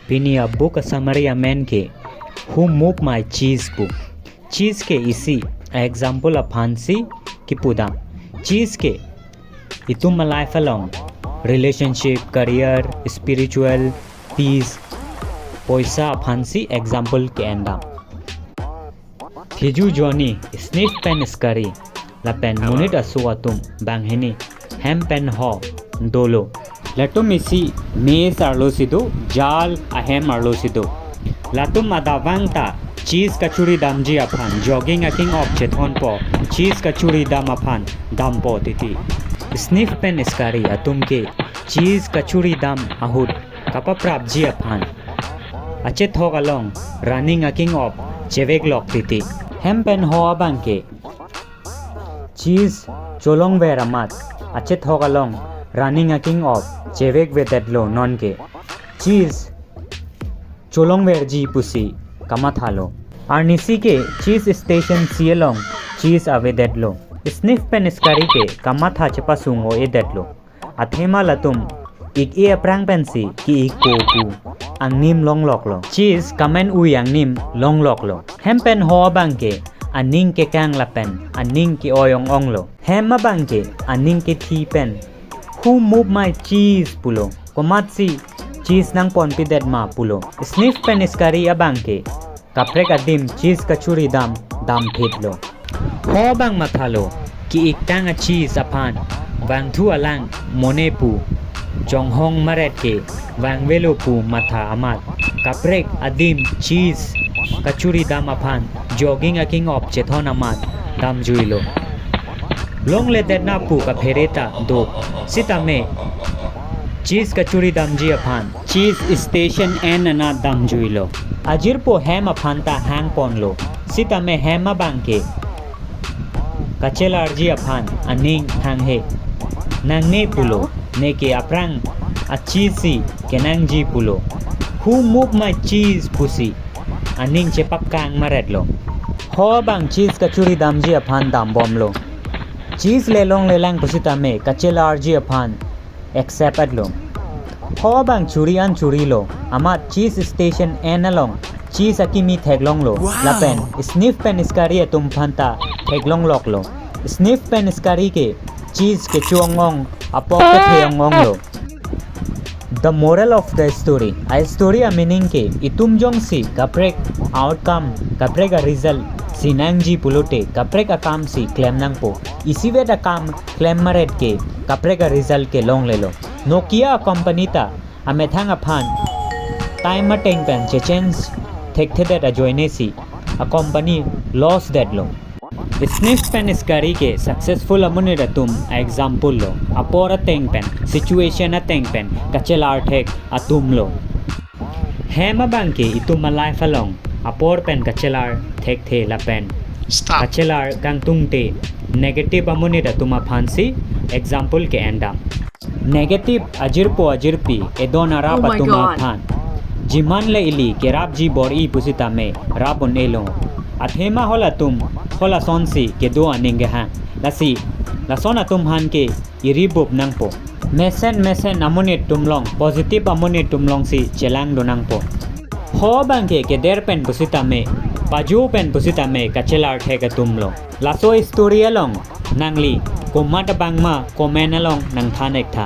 Pini a book a summary a man ke who move my cheese book. Cheese ke isi a example of Hansi Kipuda. Cheese ke itum my life along relationship, career, spiritual, peace. Poisa Hansi example ke enda. Thiju Johnny sniff pen skari la pen munit asuatum banghini hem pen ho dolo. Latum isi mes arlosido jal ahem arlosido. Latum adavangta cheese kachuri damji aphan jogging a king of cheton po cheese kachuri dam aphan dam po titi. Sniff pen iskari atum ke cheese kachuri dam ahud kapaprabji aphan. Achet hogalong running a king of chevek lok titi. Hem pen ho abangke cheese cholong veramat achet hogalong running a king of chevek vedetlo non ke cheese cholong verji pusi kamathalo arnisi ke cheese station sielong cheese avedetlo sniff pen skari ke kamatha chepasungo edetlo athema latum ik e prang pensi ki ik ko angnim long loklo cheese kamen uyang nim long loklo hempen ho bangke aning ke kang lapen aning ke oyong onglo hemma bangke aning ke thi pen who move my cheese pulo komatsi cheese nang pon pidet ma pulo sniff pen iskari abangke kaprek adim cheese kachuri dam phitlo ho bang mathalo ki iktang a cheese aphan wang thu alang monepu jonghong maret ke wang velo pu matha amat kaprek adim cheese kachuri dam aphan jogging a king of chethon amat dam juilo long le detna pu ka phereta do sitame cheese kachuri damji aphan cheese station en na dam juilo ajir po hem aphan ta hang ponlo sitame hema bangke kachelarji aphan aning hang he nangne pulo neke aprang a cheesy kenangji pulo who move my cheese pusi aning chepak kang maretlo ho bang cheese kachuri damji aphan dam bomlo cheese lelong lelang pusitame kachelarji aphan accept adlo ho bang churian churilo amat cheese station en along cheese akimi theglong lo lapen sniff pen iskari atum phanta theglong loklo sniff pen iskari ke cheese ke chuangong apok ke theongong lo the moral of the story a story a meaning ke itum jong si kaprek outcome kaprek a result sinangji pulote kaprek a kam si claim nang po isi ve da kam claim maret ke kaprek a result ke long lelo nokia company ta amethang aphan time mateng pen chechens thek thede da joine si a company loss that lo sniff pen iskari ke successful amune ratum example lo apora teng pen situation a teng pen kachelar thek atum lo hema bangke itum life along apor pen kachelar thek the la pen kachelar kang tungte negative amune ratum aphansi example ke enda negative ajirpi edon ara patuma phan jiman le ili kerap ji bor i pusita me rabon elo athema hola tum hola sonsi ke do aning ha lasi lasona tum han ke iribob nangpo mesen amone tumlong positive amone tumlong si chelang do nangpo ho bangke ke der pen pusita me paju pen pusita me kachelar theka tumlo laso story along nangli komata bangma komen along nang thanek tha